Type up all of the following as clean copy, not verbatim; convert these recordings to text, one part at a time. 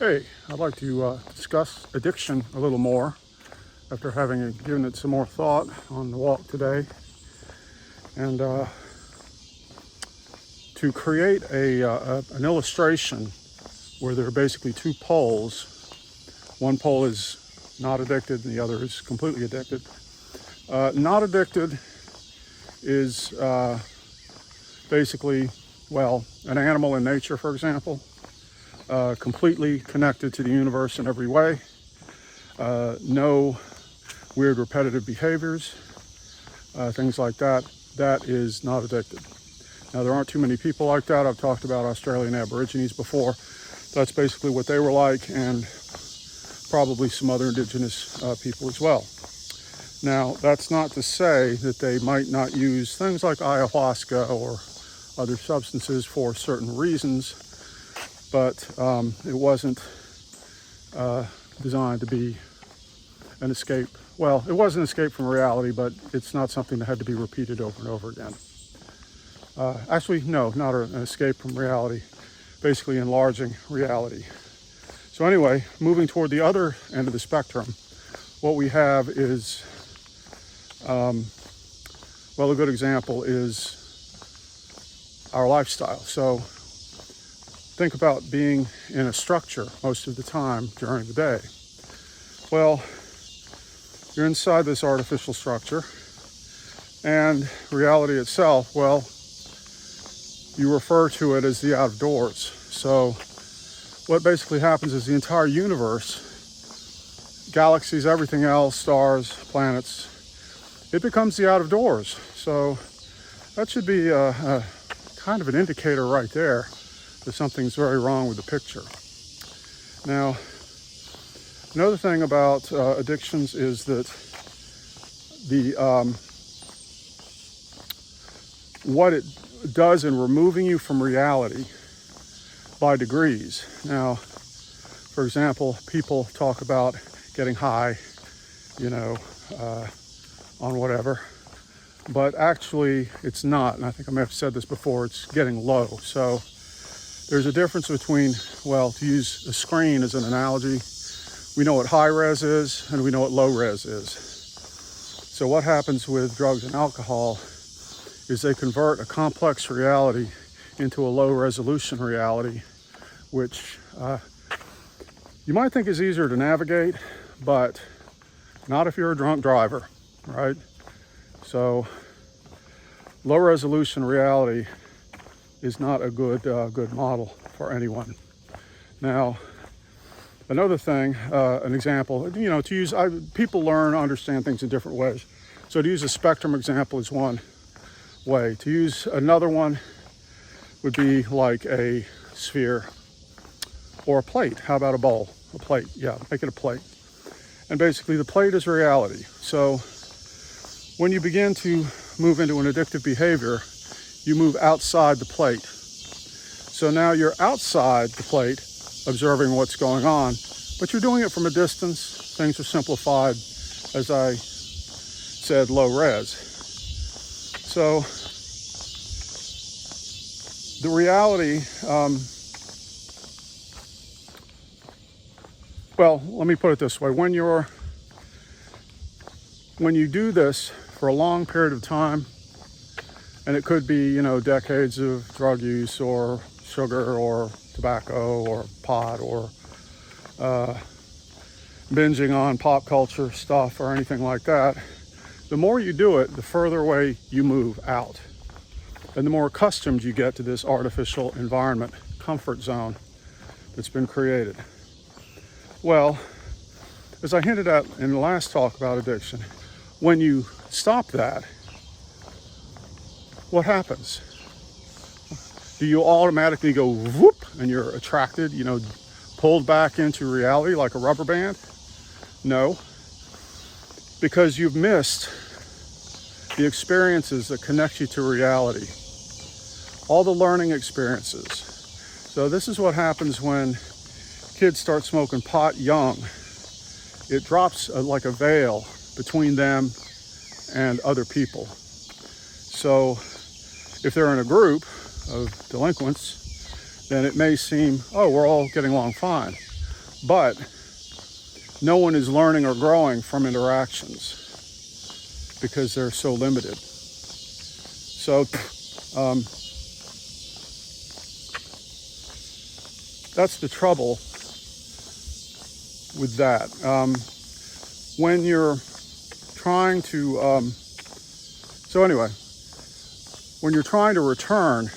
Hey, I'd like to discuss addiction a little more after having given it some more thought on the walk today. And to create an illustration where there are basically two poles. One pole is not addicted and the other is completely addicted. Not addicted is basically, an animal in nature, for example. Completely connected to the universe in every way. No weird repetitive behaviors, things like that. That is not addicted. Now, there aren't too many people like that. I've talked about Australian Aborigines before. That's basically what they were like, and probably some other indigenous people as well. Now, that's not to say that they might not use things like ayahuasca or other substances for certain reasons, but it wasn't designed to be an escape. Well, it was an escape from reality, but it's not something that had to be repeated over and over again. Actually, no, not an escape from reality, basically enlarging reality. So anyway, moving toward the other end of the spectrum, what we have is, a good example is our lifestyle. So think about being in a structure most of the time during the day. Well, you're inside this artificial structure, and reality itself, you refer to it as the out of doors. So what basically happens is the entire universe, galaxies, everything else, stars, planets, it becomes the out of doors. So that should be a kind of an indicator right there that something's very wrong with the picture. Now, another thing about addictions is that what it does in removing you from reality by degrees. Now, for example, people talk about getting high, on whatever, but actually it's not. And I think I may have said this before, it's getting low. So there's a difference between, to use a screen as an analogy, we know what high res is and we know what low res is. So what happens with drugs and alcohol is they convert a complex reality into a low resolution reality, which you might think is easier to navigate, but not if you're a drunk driver, right? So low resolution reality is not a good model for anyone. Now, another thing, an example, to use, people learn, understand things in different ways. So to use a spectrum example is one way. To use another one would be like a sphere or a plate. How about a bowl? A plate, yeah, make it a plate. And basically the plate is reality. So when you begin to move into an addictive behavior, you move outside the plate. So now you're outside the plate, observing what's going on, but you're doing it from a distance. Things are simplified, as I said, low res. So the reality, let me put it this way. When you do this for a long period of time, and it could be, decades of drug use or sugar or tobacco or pot or binging on pop culture stuff or anything like that, the more you do it, the further away you move out. And the more accustomed you get to this artificial environment, comfort zone that's been created. Well, as I hinted at in the last talk about addiction, when you stop that, what happens? Do you automatically go whoop and you're attracted, pulled back into reality like a rubber band? No, because you've missed the experiences that connect you to reality, all the learning experiences. So this is what happens when kids start smoking pot young. It drops like a veil between them and other people. So if they're in a group of delinquents, then it may seem, we're all getting along fine. But no one is learning or growing from interactions because they're so limited. So that's the trouble with that. When you're trying to, when you're trying to return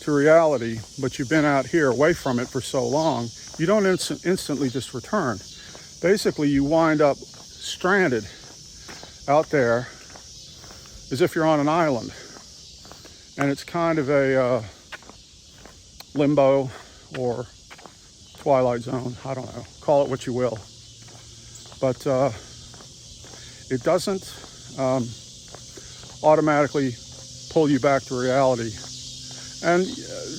to reality, but you've been out here away from it for so long, you don't instantly just return. Basically, you wind up stranded out there as if you're on an island. And it's kind of a limbo or twilight zone. I don't know. Call it what you will. But it doesn't automatically pull you back to reality. And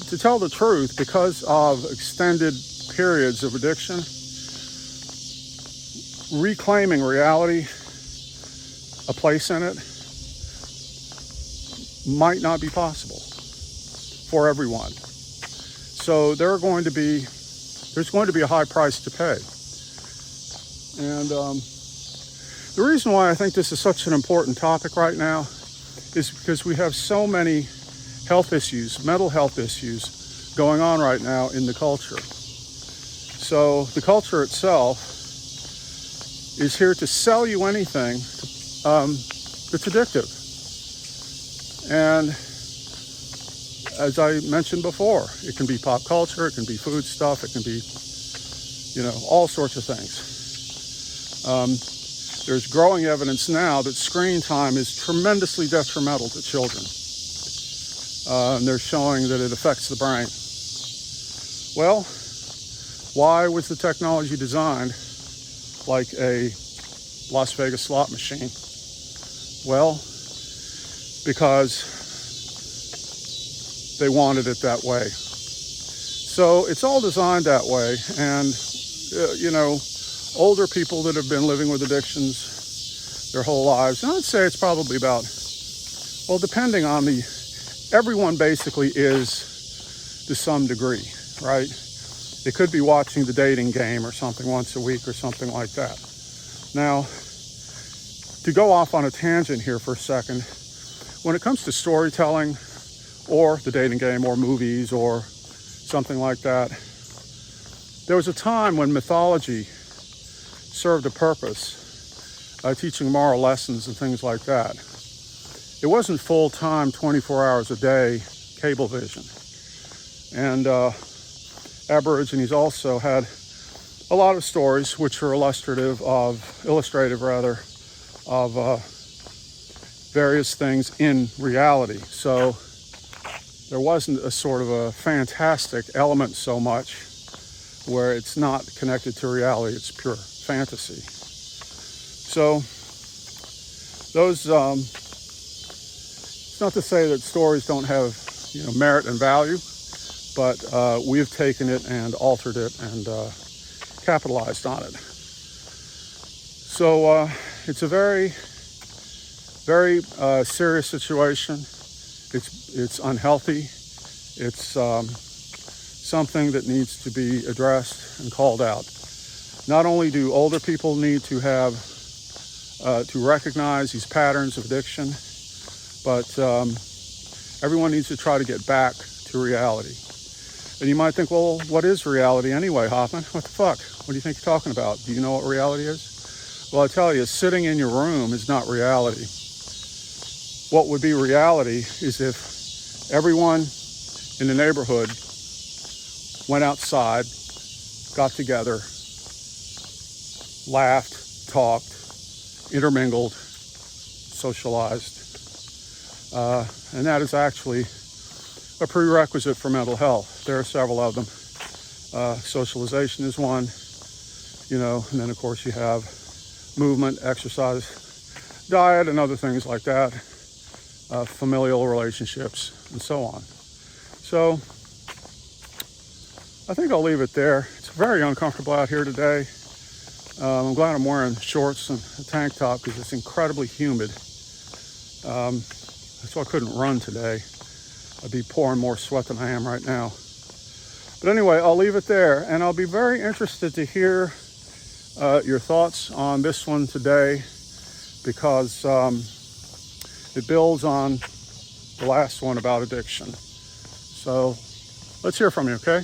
to tell the truth, because of extended periods of addiction, reclaiming reality, a place in it, might not be possible for everyone. So there's going to be a high price to pay. And the reason why I think this is such an important topic right now is because we have so many health issues, mental health issues going on right now in the culture. So the culture itself is here to sell you anything that's addictive. And as I mentioned before, it can be pop culture, it can be food stuff, it can be, all sorts of things. There's growing evidence now that screen time is tremendously detrimental to children. And they're showing that it affects the brain. Well, why was the technology designed like a Las Vegas slot machine? Well, because they wanted it that way. So it's all designed that way. And, older people that have been living with addictions their whole lives, and I'd say it's probably about, depending on everyone basically is to some degree, right? They could be watching the dating game or something once a week or something like that. Now, to go off on a tangent here for a second, when it comes to storytelling or the dating game or movies or something like that, there was a time when mythology served a purpose, teaching moral lessons and things like that. It wasn't full-time, 24 hours a day cable vision. And Aborigines also had a lot of stories which were illustrative of various things in reality. So there wasn't a sort of a fantastic element so much where it's not connected to reality, it's pure fantasy. So those, it's not to say that stories don't have, merit and value, but we've taken it and altered it and capitalized on it. So it's a very, very serious situation. It's unhealthy. It's something that needs to be addressed and called out. Not only do older people need to have to recognize these patterns of addiction, but everyone needs to try to get back to reality. And you might think, well, what is reality anyway, Hoffman? What the fuck? What do you think you're talking about? Do you know what reality is? Well, I tell you, sitting in your room is not reality. What would be reality is if everyone in the neighborhood went outside, got together, laughed, talked, intermingled, socialized. And that is actually a prerequisite for mental health. There are several of them. Socialization is one, and then of course you have movement, exercise, diet, and other things like that, familial relationships, and so on. So I think I'll leave it there. It's very uncomfortable out here today. I'm glad I'm wearing shorts and a tank top because it's incredibly humid. So I couldn't run today. I'd be pouring more sweat than I am right now. But anyway, I'll leave it there, and I'll be very interested to hear your thoughts on this one today, because it builds on the last one about addiction. So let's hear from you, okay?